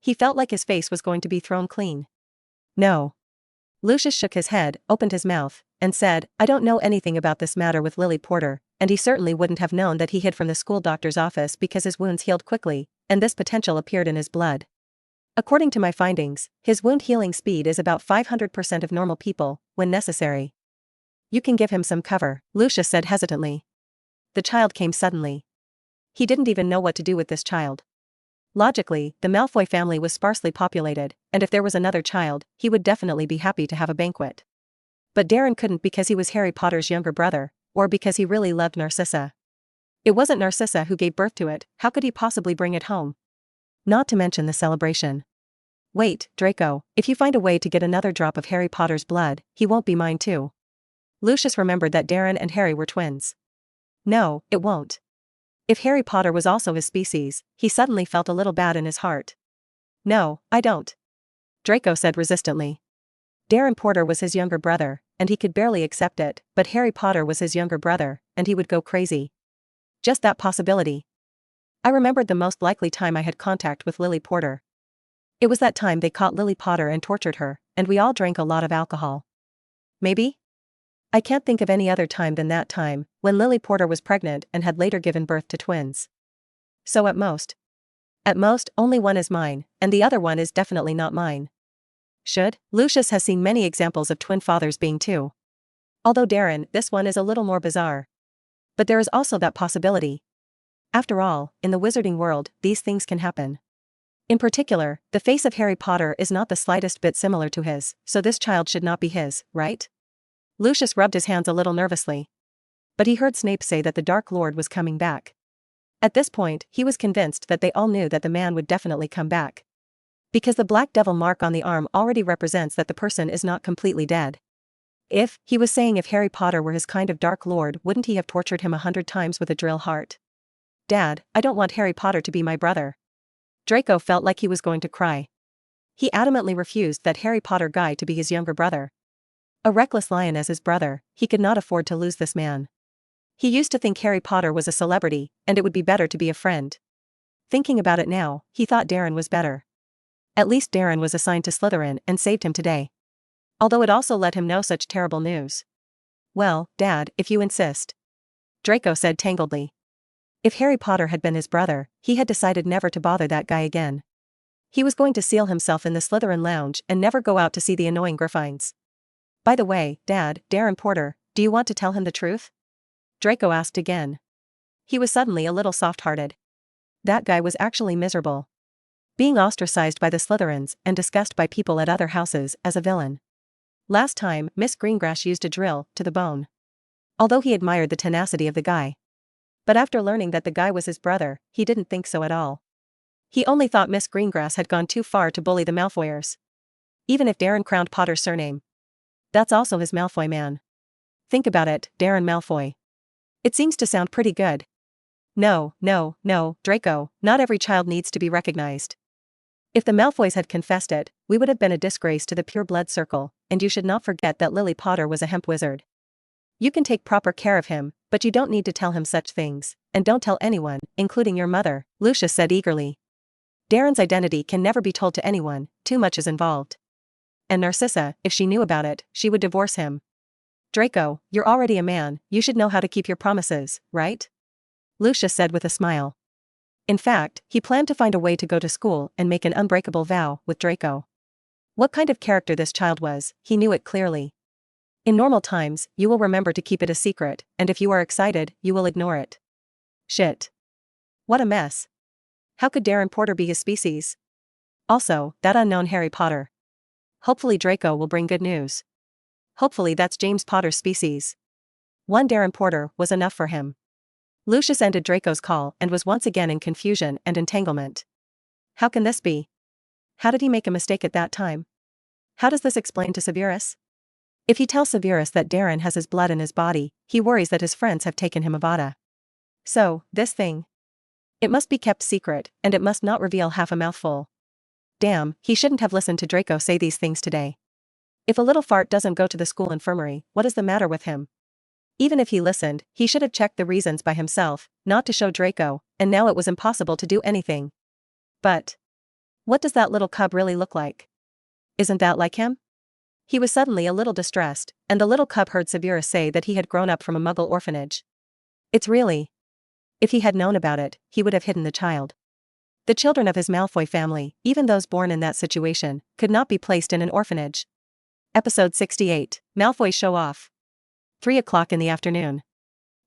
He felt like his face was going to be thrown clean. No. Lucius shook his head, opened his mouth, and said, I don't know anything about this matter with Lily Porter, and he certainly wouldn't have known that he hid from the school doctor's office because his wounds healed quickly, and this potential appeared in his blood. According to my findings, his wound healing speed is about 500% of normal people, when necessary. You can give him some cover, Lucius said hesitantly. The child came suddenly. He didn't even know what to do with this child. Logically, the Malfoy family was sparsely populated, and if there was another child, he would definitely be happy to have a banquet. But Darren couldn't because he was Harry Potter's younger brother, or because he really loved Narcissa. It wasn't Narcissa who gave birth to it, how could he possibly bring it home? Not to mention the celebration. Wait, Draco, if you find a way to get another drop of Harry Potter's blood, he won't be mine too. Lucius remembered that Darren and Harry were twins. No, it won't. If Harry Potter was also his species, he suddenly felt a little bad in his heart. No, I don't. Draco said resistantly. Darren Porter was his younger brother, and he could barely accept it, but Harry Potter was his younger brother, and he would go crazy. Just that possibility. I remembered the most likely time I had contact with Lily Porter. It was that time they caught Lily Potter and tortured her, and we all drank a lot of alcohol. Maybe? I can't think of any other time than that time, when Lily Porter was pregnant and had later given birth to twins. So at most, only one is mine, and the other one is definitely not mine. Lucius has seen many examples of twin fathers being two. Although Darren, this one is a little more bizarre. But there is also that possibility. After all, in the wizarding world, these things can happen. In particular, the face of Harry Potter is not the slightest bit similar to his, so this child should not be his, right? Lucius rubbed his hands a little nervously. But he heard Snape say that the Dark Lord was coming back. At this point, he was convinced that they all knew that the man would definitely come back. Because the black devil mark on the arm already represents that the person is not completely dead. If, he was saying, if Harry Potter were his kind of Dark Lord, wouldn't he have tortured him 100 times with a drill heart? Dad, I don't want Harry Potter to be my brother. Draco felt like he was going to cry. He adamantly refused that Harry Potter guy to be his younger brother. A reckless lion as his brother, he could not afford to lose this man. He used to think Harry Potter was a celebrity, and it would be better to be a friend. Thinking about it now, he thought Darren was better. At least Darren was assigned to Slytherin and saved him today. Although it also let him know such terrible news. Well, Dad, if you insist. Draco said tangledly. If Harry Potter had been his brother, he had decided never to bother that guy again. He was going to seal himself in the Slytherin lounge and never go out to see the annoying Griffins. By the way, Dad, Darren Porter, do you want to tell him the truth? Draco asked again. He was suddenly a little soft-hearted. That guy was actually miserable. Being ostracized by the Slytherins and discussed by people at other houses as a villain. Last time, Miss Greengrass used a drill to the bone. Although he admired the tenacity of the guy. But after learning that the guy was his brother, he didn't think so at all. He only thought Miss Greengrass had gone too far to bully the Malfoyers. Even if Darren crowned Potter's surname. That's also his Malfoy man. Think about it, Darren Malfoy. It seems to sound pretty good. No, Draco, not every child needs to be recognized. If the Malfoys had confessed it, we would have been a disgrace to the pure blood circle, and you should not forget that Lily Potter was a hemp wizard. You can take proper care of him, but you don't need to tell him such things, and don't tell anyone, including your mother, Lucius said eagerly. Darren's identity can never be told to anyone, too much is involved. And Narcissa, if she knew about it, she would divorce him. Draco, you're already a man, you should know how to keep your promises, right? Lucius said with a smile. In fact, he planned to find a way to go to school and make an unbreakable vow with Draco. What kind of character this child was, he knew it clearly. In normal times, you will remember to keep it a secret, and if you are excited, you will ignore it. Shit. What a mess. How could Darren Porter be his species? Also, that unknown Harry Potter. Hopefully Draco will bring good news. Hopefully that's James Potter's species. One Darren Porter was enough for him. Lucius ended Draco's call and was once again in confusion and entanglement. How can this be? How did he make a mistake at that time? How does this explain to Severus? If he tells Severus that Darren has his blood in his body, he worries that his friends have taken him Avada. So, this thing. It must be kept secret, and it must not reveal half a mouthful. Damn, he shouldn't have listened to Draco say these things today. If a little fart doesn't go to the school infirmary, what is the matter with him? Even if he listened, he should have checked the reasons by himself, not to show Draco, and now it was impossible to do anything. But what does that little cub really look like? Isn't that like him? He was suddenly a little distressed, and the little cub heard Severus say that he had grown up from a Muggle orphanage. It's really. If he had known about it, he would have hidden the child. The children of his Malfoy family, even those born in that situation, could not be placed in an orphanage. Episode 68, Malfoy Show Off. 3 o'clock in the afternoon.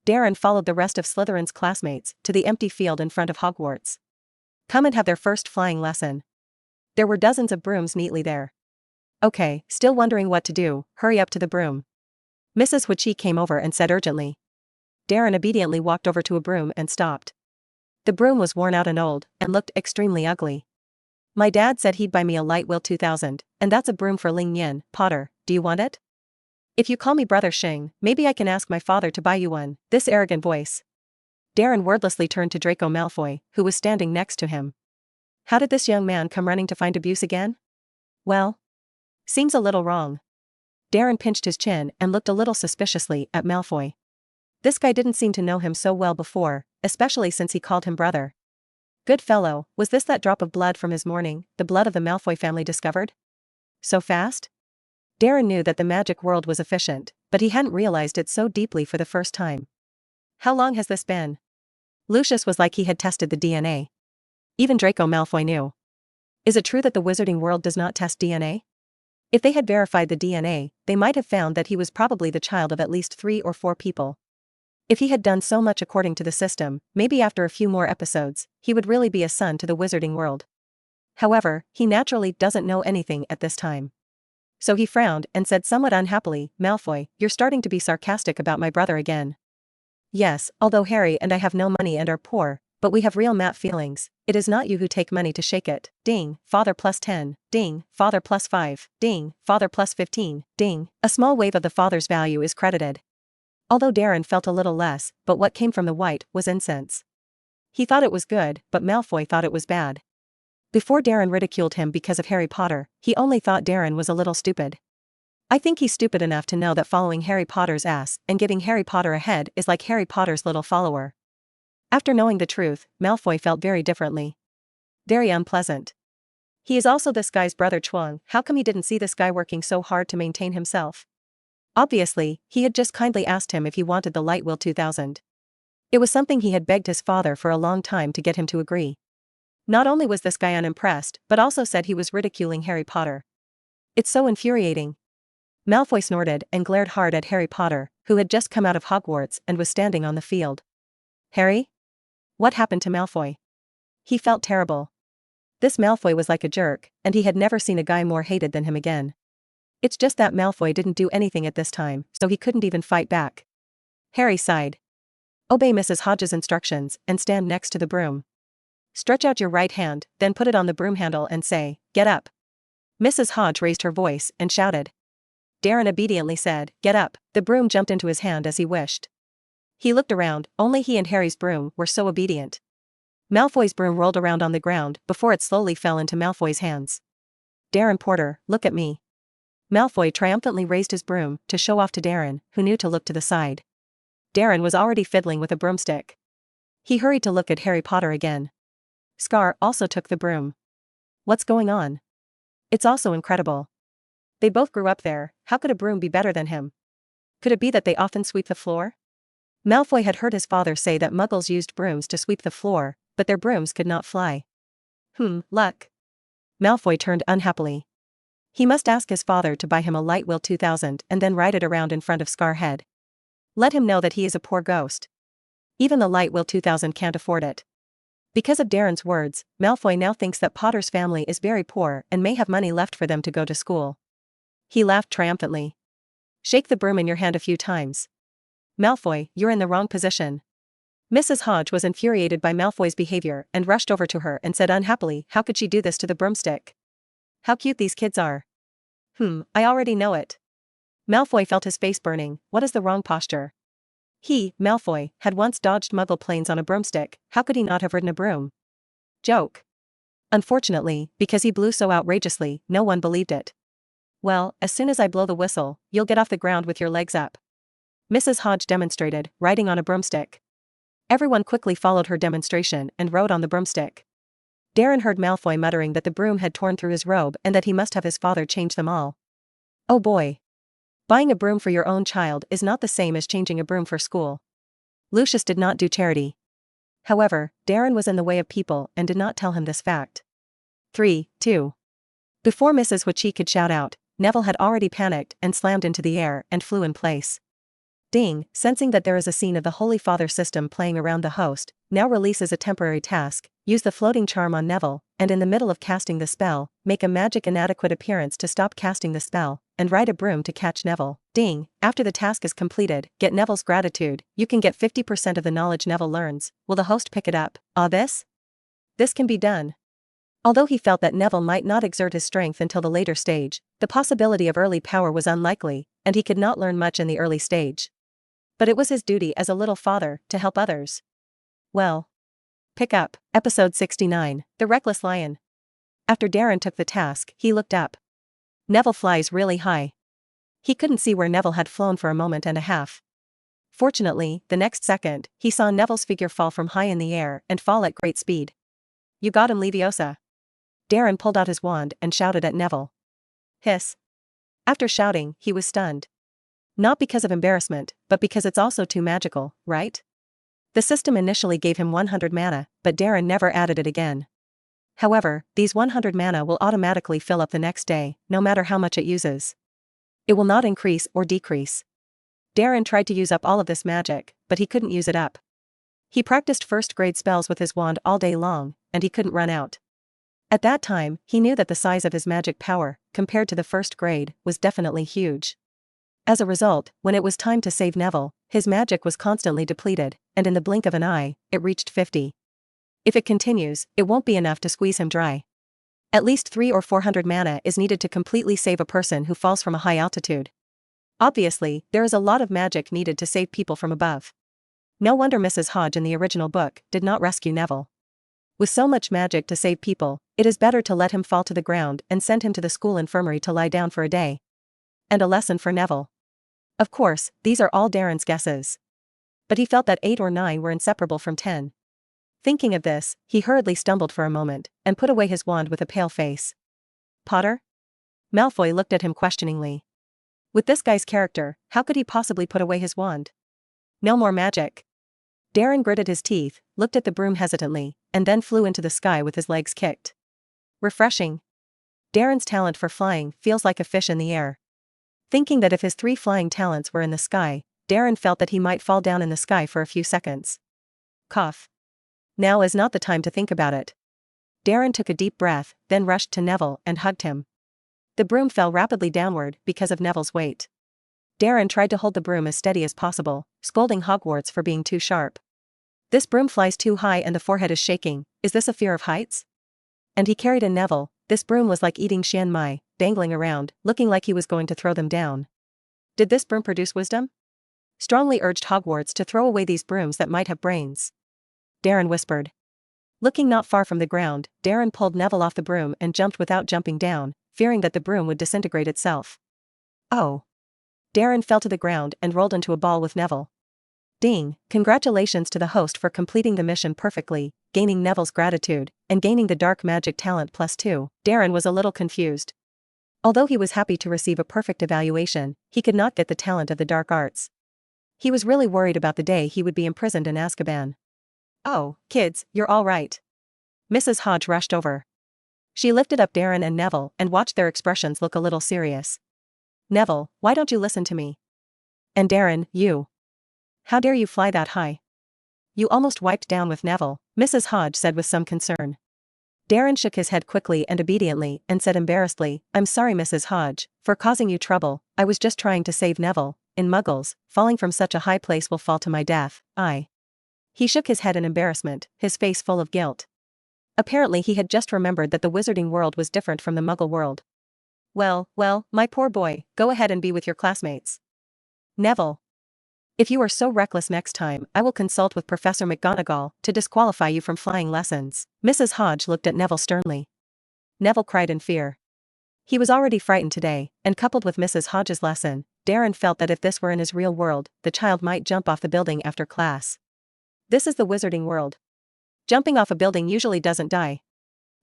Darren followed the rest of Slytherin's classmates to the empty field in front of Hogwarts. Come and have their first flying lesson. There were dozens of brooms neatly there. Okay, still wondering what to do, hurry up to the broom. Mrs. Huichi came over and said urgently. Darren obediently walked over to a broom and stopped. The broom was worn out and old, and looked extremely ugly. My dad said he'd buy me a Light Wheel 2000, and that's a broom for Ling Yin, Potter, do you want it? If you call me Brother Xing, maybe I can ask my father to buy you one, this arrogant voice. Darren wordlessly turned to Draco Malfoy, who was standing next to him. How did this young man come running to find abuse again? Well, seems a little wrong. Darren pinched his chin and looked a little suspiciously at Malfoy. This guy didn't seem to know him so well before, especially since he called him brother. Good fellow, was this that drop of blood from his morning, the blood of the Malfoy family discovered? So fast? Darren knew that the magic world was efficient, but he hadn't realized it so deeply for the first time. How long has this been? Lucius was like he had tested the DNA. Even Draco Malfoy knew. Is it true that the wizarding world does not test DNA? If they had verified the DNA, they might have found that he was probably the child of at least 3 or 4 people. If he had done so much according to the system, maybe after a few more episodes, he would really be a son to the wizarding world. However, he naturally doesn't know anything at this time. So he frowned and said somewhat unhappily, Malfoy, you're starting to be sarcastic about my brother again. Yes, although Harry and I have no money and are poor, But we have real map feelings. It is not you who take money to shake it. Ding, father plus 10. Ding, father plus 5. Ding, father plus 15. Ding. A small wave of the father's value is credited. Although Darren felt a little less, but what came from the white was incense. He thought it was good, but Malfoy thought it was bad. Before Darren ridiculed him because of Harry Potter, he only thought Darren was a little stupid. I think he's stupid enough to know that following Harry Potter's ass and giving Harry Potter a head is like Harry Potter's little follower. After knowing the truth, Malfoy felt very differently. Very unpleasant. He is also this guy's brother Chuang. How come he didn't see this guy working so hard to maintain himself? Obviously, he had just kindly asked him if he wanted the Light Wheel 2000. It was something he had begged his father for a long time to get him to agree. Not only was this guy unimpressed, but also said he was ridiculing Harry Potter. It's so infuriating. Malfoy snorted and glared hard at Harry Potter, who had just come out of Hogwarts and was standing on the field. Harry? What happened to Malfoy? He felt terrible. This Malfoy was like a jerk, and he had never seen a guy more hated than him again. It's just that Malfoy didn't do anything at this time, so he couldn't even fight back. Harry sighed. Obey Mrs. Hodge's instructions and stand next to the broom. Stretch out your right hand, then put it on the broom handle and say, "Get up." Mrs. Hodge raised her voice and shouted. Darren obediently said, "Get up." The broom jumped into his hand as he wished. He looked around, only he and Harry's broom were so obedient. Malfoy's broom rolled around on the ground before it slowly fell into Malfoy's hands. Darren Porter, look at me. Malfoy triumphantly raised his broom to show off to Darren, who knew to look to the side. Darren was already fiddling with a broomstick. He hurried to look at Harry Potter again. Scar also took the broom. What's going on? It's also incredible. They both grew up there. How could a broom be better than him? Could it be that they often sweep the floor? Malfoy had heard his father say that muggles used brooms to sweep the floor, but their brooms could not fly. Luck. Malfoy turned unhappily. He must ask his father to buy him a Light Wheel 2000 and then ride it around in front of Scarhead. Let him know that he is a poor ghost. Even the Light Wheel 2000 can't afford it. Because of Darren's words, Malfoy now thinks that Potter's family is very poor and may have money left for them to go to school. He laughed triumphantly. Shake the broom in your hand a few times. Malfoy, you're in the wrong position. Mrs. Hodge was infuriated by Malfoy's behavior and rushed over to her and said unhappily, how could she do this to the broomstick? How cute these kids are. I already know it. Malfoy felt his face burning. What is the wrong posture? He, Malfoy, had once dodged muggle planes on a broomstick. How could he not have ridden a broom? Joke. Unfortunately, because he blew so outrageously, no one believed it. Well, as soon as I blow the whistle, you'll get off the ground with your legs up. Mrs. Hodge demonstrated, riding on a broomstick. Everyone quickly followed her demonstration and rode on the broomstick. Darren heard Malfoy muttering that the broom had torn through his robe and that he must have his father change them all. Oh boy. Buying a broom for your own child is not the same as changing a broom for school. Lucius did not do charity. However, Darren was in the way of people and did not tell him this fact. 3, 2. Before Mrs. Witchy could shout out, Neville had already panicked and slammed into the air and flew in place. Ding, sensing that there is a scene of the Holy Father system playing around the host, now releases a temporary task, use the floating charm on Neville, and in the middle of casting the spell, make a magic inadequate appearance to stop casting the spell, and ride a broom to catch Neville. Ding, after the task is completed, get Neville's gratitude, you can get 50% of the knowledge Neville learns. Will the host pick it up? This can be done. Although he felt that Neville might not exert his strength until the later stage, the possibility of early power was unlikely, and he could not learn much in the early stage. But it was his duty as a little father to help others. Well. Pick up, episode 69, The Reckless Lion. After Darren took the task, he looked up. Neville flies really high. He couldn't see where Neville had flown for a moment and a half. Fortunately, the next second, he saw Neville's figure fall from high in the air and fall at great speed. You got him, Leviosa. Darren pulled out his wand and shouted at Neville. Hiss. After shouting, he was stunned. Not because of embarrassment, but because it's also too magical, right? The system initially gave him 100 mana, but Darren never added it again. However, these 100 mana will automatically fill up the next day, no matter how much it uses. It will not increase or decrease. Darren tried to use up all of this magic, but he couldn't use it up. He practiced first-grade spells with his wand all day long, and he couldn't run out. At that time, he knew that the size of his magic power, compared to the first grade, was definitely huge. As a result, when it was time to save Neville, his magic was constantly depleted, and in the blink of an eye, it reached 50. If it continues, it won't be enough to squeeze him dry. At least 300 or 400 mana is needed to completely save a person who falls from a high altitude. Obviously, there is a lot of magic needed to save people from above. No wonder Mrs. Hodge in the original book did not rescue Neville. With so much magic to save people, it is better to let him fall to the ground and send him to the school infirmary to lie down for a day. And a lesson for Neville. Of course, these are all Darren's guesses. But he felt that 8 or 9 were inseparable from 10. Thinking of this, he hurriedly stumbled for a moment, and put away his wand with a pale face. Potter? Malfoy looked at him questioningly. With this guy's character, how could he possibly put away his wand? No more magic. Darren gritted his teeth, looked at the broom hesitantly, and then flew into the sky with his legs kicked. Refreshing. Darren's talent for flying feels like a fish in the air. Thinking that if his 3 flying talents were in the sky, Darren felt that he might fall down in the sky for a few seconds. Cough. Now is not the time to think about it. Darren took a deep breath, then rushed to Neville and hugged him. The broom fell rapidly downward because of Neville's weight. Darren tried to hold the broom as steady as possible, scolding Hogwarts for being too sharp. This broom flies too high and the forehead is shaking. Is this a fear of heights? And he carried in Neville. This broom was like eating Chiang Mai, dangling around, looking like he was going to throw them down. Did this broom produce wisdom? Strongly urged Hogwarts to throw away these brooms that might have brains. Darren whispered. Looking not far from the ground, Darren pulled Neville off the broom and jumped without jumping down, fearing that the broom would disintegrate itself. Oh. Darren fell to the ground and rolled into a ball with Neville. Ding, congratulations to the host for completing the mission perfectly, gaining Neville's gratitude, and gaining the dark magic talent +2. Darren was a little confused. Although he was happy to receive a perfect evaluation, he could not get the talent of the dark arts. He was really worried about the day he would be imprisoned in Azkaban. Oh, kids, you're all right. Mrs. Hodge rushed over. She lifted up Darren and Neville and watched their expressions look a little serious. Neville, why don't you listen to me? And Darren, you. How dare you fly that high? You almost wiped down with Neville, Mrs. Hodge said with some concern. Darren shook his head quickly and obediently and said embarrassedly, I'm sorry Mrs. Hodge, for causing you trouble. I was just trying to save Neville. In Muggles, falling from such a high place will fall to my death. He shook his head in embarrassment, his face full of guilt. Apparently he had just remembered that the wizarding world was different from the Muggle world. Well, my poor boy, go ahead and be with your classmates. Neville. If you are so reckless next time, I will consult with Professor McGonagall to disqualify you from flying lessons. Mrs. Hodge looked at Neville sternly. Neville cried in fear. He was already frightened today, and coupled with Mrs. Hodge's lesson, Darren felt that if this were in his real world, the child might jump off the building after class. This is the wizarding world. Jumping off a building usually doesn't die.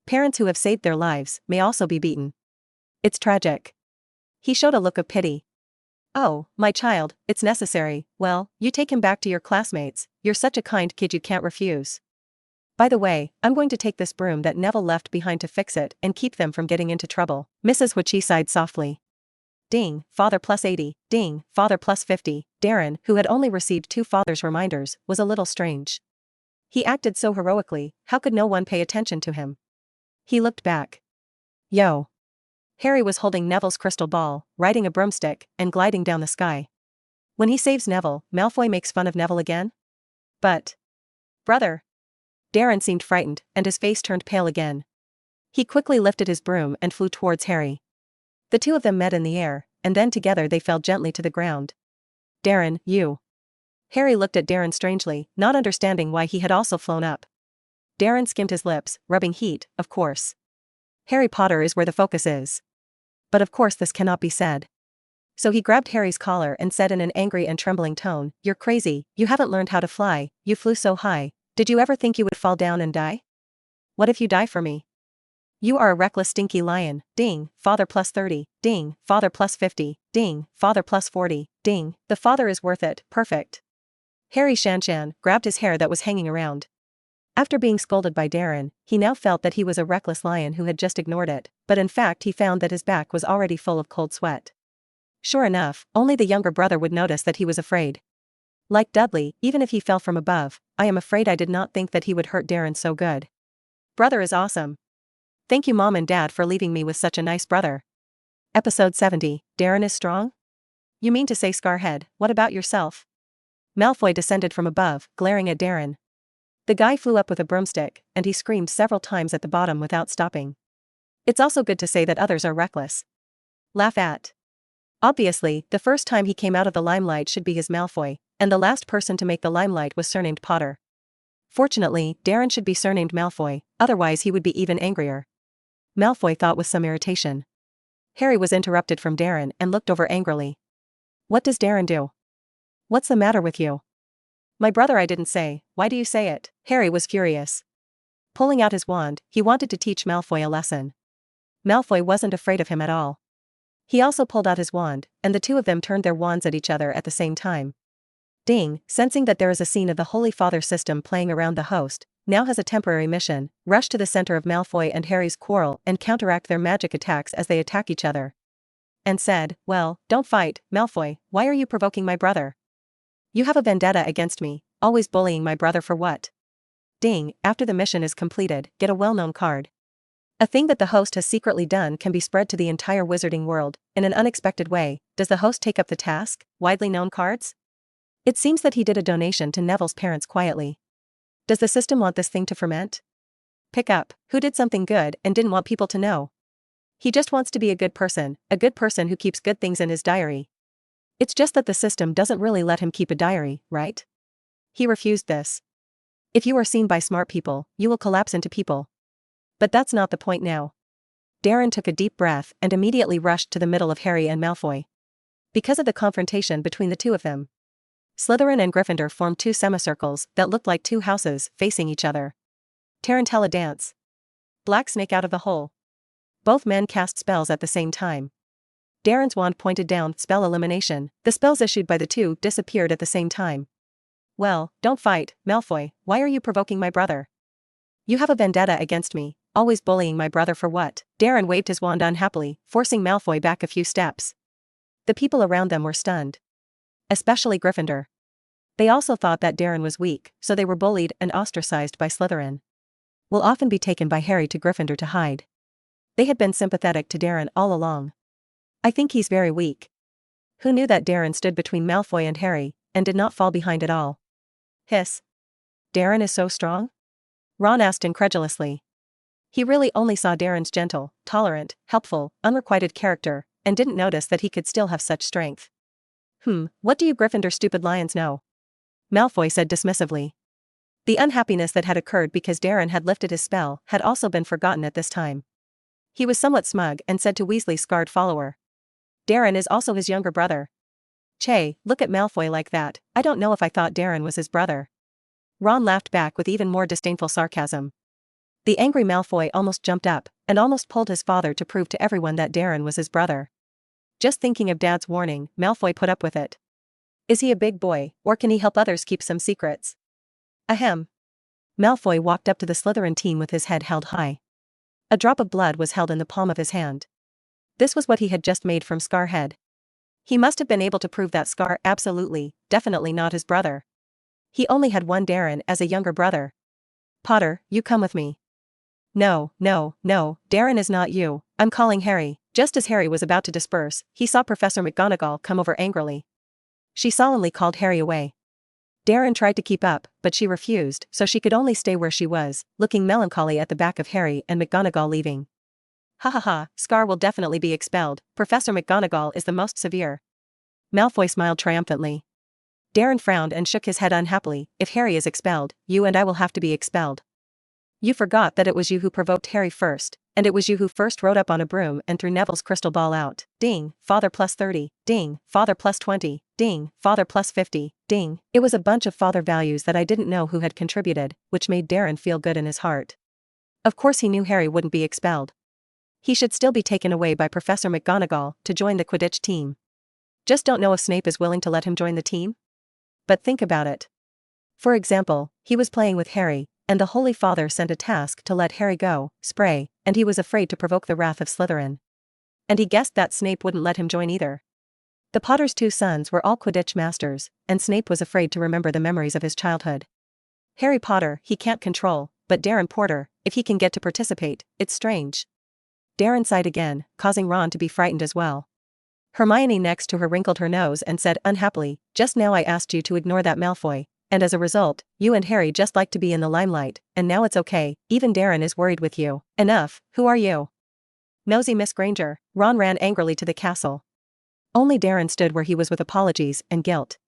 Parents who have saved their lives may also be beaten. It's tragic. He showed a look of pity. Oh, my child, it's necessary. Well, you take him back to your classmates. You're such a kind kid you can't refuse. By the way, I'm going to take this broom that Neville left behind to fix it and keep them from getting into trouble. Mrs. Witchy sighed softly. Ding, father +80, ding, father +50. Darren, who had only received 2 father's reminders, was a little strange. He acted so heroically, how could no one pay attention to him? He looked back. Yo. Harry was holding Neville's crystal ball, riding a broomstick, and gliding down the sky. When he saves Neville, Malfoy makes fun of Neville again? But. Brother. Darren seemed frightened, and his face turned pale again. He quickly lifted his broom and flew towards Harry. The 2 of them met in the air, and then together they fell gently to the ground. Darren, you. Harry looked at Darren strangely, not understanding why he had also flown up. Darren skimmed his lips, rubbing heat, of course. Harry Potter is where the focus is. But of course this cannot be said. So he grabbed Harry's collar and said in an angry and trembling tone, You're crazy, you haven't learned how to fly, you flew so high. Did you ever think you would fall down and die? What if you die for me? You are a reckless stinky lion. Ding, father +30, ding, father +50, ding, father +40, ding, the father is worth it, perfect. Harry Shanshan grabbed his hair that was hanging around. After being scolded by Darren, he now felt that he was a reckless lion who had just ignored it, but in fact he found that his back was already full of cold sweat. Sure enough, only the younger brother would notice that he was afraid. Like Dudley, even if he fell from above, I am afraid I did not think that he would hurt Darren so good. Brother is awesome. Thank you Mom and Dad for leaving me with such a nice brother. Episode 70, Darren is strong? You mean to say Scarhead, what about yourself? Malfoy descended from above, glaring at Darren. The guy flew up with a broomstick, and he screamed several times at the bottom without stopping. It's also good to say that others are reckless. Laugh at. Obviously, the first time he came out of the limelight should be his Malfoy, and the last person to make the limelight was surnamed Potter. Fortunately, Darren should be surnamed Malfoy, otherwise he would be even angrier. Malfoy thought with some irritation. Harry was interrupted from Darren and looked over angrily. What does Darren do? What's the matter with you? My brother, I didn't say, why do you say it? Harry was furious. Pulling out his wand, he wanted to teach Malfoy a lesson. Malfoy wasn't afraid of him at all. He also pulled out his wand, and the two of them turned their wands at each other at the same time. Ding, sensing that there is a scene of the Holy Father system playing around the host, now has a temporary mission, rush to the center of Malfoy and Harry's quarrel and counteract their magic attacks as they attack each other. And said, well, don't fight, Malfoy, why are you provoking my brother? You have a vendetta against me, always bullying my brother for what? Ding, after the mission is completed, get a well-known card. A thing that the host has secretly done can be spread to the entire wizarding world, in an unexpected way. Does the host take up the task? Widely known cards? It seems that he did a donation to Neville's parents quietly. Does the system want this thing to ferment? Pick up, who did something good and didn't want people to know? He just wants to be a good person who keeps good things in his diary. It's just that the system doesn't really let him keep a diary, right? He refused this. If you are seen by smart people, you will collapse into people. But that's not the point now. Darren took a deep breath and immediately rushed to the middle of Harry and Malfoy. Because of the confrontation between the two of them, Slytherin and Gryffindor formed two semicircles that looked like two houses facing each other. Tarantella dance. Black snake out of the hole. Both men cast spells at the same time. Darren's wand pointed down, spell elimination. The spells issued by the two disappeared at the same time. Well, don't fight, Malfoy, why are you provoking my brother? You have a vendetta against me, always bullying my brother for what? Darren waved his wand unhappily, forcing Malfoy back a few steps. The people around them were stunned. Especially Gryffindor. They also thought that Darren was weak, so they were bullied and ostracized by Slytherin. Will often be taken by Harry to Gryffindor to hide. They had been sympathetic to Darren all along. I think he's very weak. Who knew that Darren stood between Malfoy and Harry, and did not fall behind at all? Hiss. Darren is so strong? Ron asked incredulously. He really only saw Darren's gentle, tolerant, helpful, unrequited character, and didn't notice that he could still have such strength. What do you Gryffindor stupid lions know? Malfoy said dismissively. The unhappiness that had occurred because Darren had lifted his spell had also been forgotten at this time. He was somewhat smug and said to Weasley's scarred follower. Darren is also his younger brother. Che, look at Malfoy like that, I don't know if I thought Darren was his brother. Ron laughed back with even more disdainful sarcasm. The angry Malfoy almost jumped up, and almost pulled his father to prove to everyone that Darren was his brother. Just thinking of Dad's warning, Malfoy put up with it. Is he a big boy, or can he help others keep some secrets? Ahem. Malfoy walked up to the Slytherin team with his head held high. A drop of blood was held in the palm of his hand. This was what he had just made from Scar head. He must have been able to prove that Scar definitely not his brother. He only had one Darren as a younger brother. Potter, you come with me. No, Darren is not you, I'm calling Harry. Just as Harry was about to disperse, he saw Professor McGonagall come over angrily. She solemnly called Harry away. Darren tried to keep up, but she refused, so she could only stay where she was, looking melancholy at the back of Harry and McGonagall leaving. Ha ha ha, Scar will definitely be expelled, Professor McGonagall is the most severe. Malfoy smiled triumphantly. Darren frowned and shook his head unhappily. If Harry is expelled, you and I will have to be expelled. You forgot that it was you who provoked Harry first, and it was you who first rode up on a broom and threw Neville's crystal ball out. Ding, father plus 30, ding, father plus 20, ding, father plus 50, ding. It was a bunch of father values that I didn't know who had contributed, which made Darren feel good in his heart. Of course he knew Harry wouldn't be expelled. He should still be taken away by Professor McGonagall to join the Quidditch team. Just don't know if Snape is willing to let him join the team? But think about it. For example, he was playing with Harry, and the Holy Father sent a task to let Harry go, spray, and he was afraid to provoke the wrath of Slytherin. And he guessed that Snape wouldn't let him join either. The Potter's two sons were all Quidditch masters, and Snape was afraid to remember the memories of his childhood. Harry Potter, he can't control, but Darren Porter, if he can get to participate, it's strange. Darren sighed again, causing Ron to be frightened as well. Hermione next to her wrinkled her nose and said unhappily, just now I asked you to ignore that Malfoy, And as a result, you and Harry just like to be in the limelight, and now it's okay, even Darren is worried with you. Enough, who are you? Nosy Miss Granger. Ron ran angrily to the castle. Only Darren stood where he was with apologies and guilt.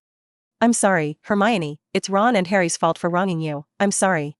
I'm sorry, Hermione, it's Ron and Harry's fault for wronging you, I'm sorry.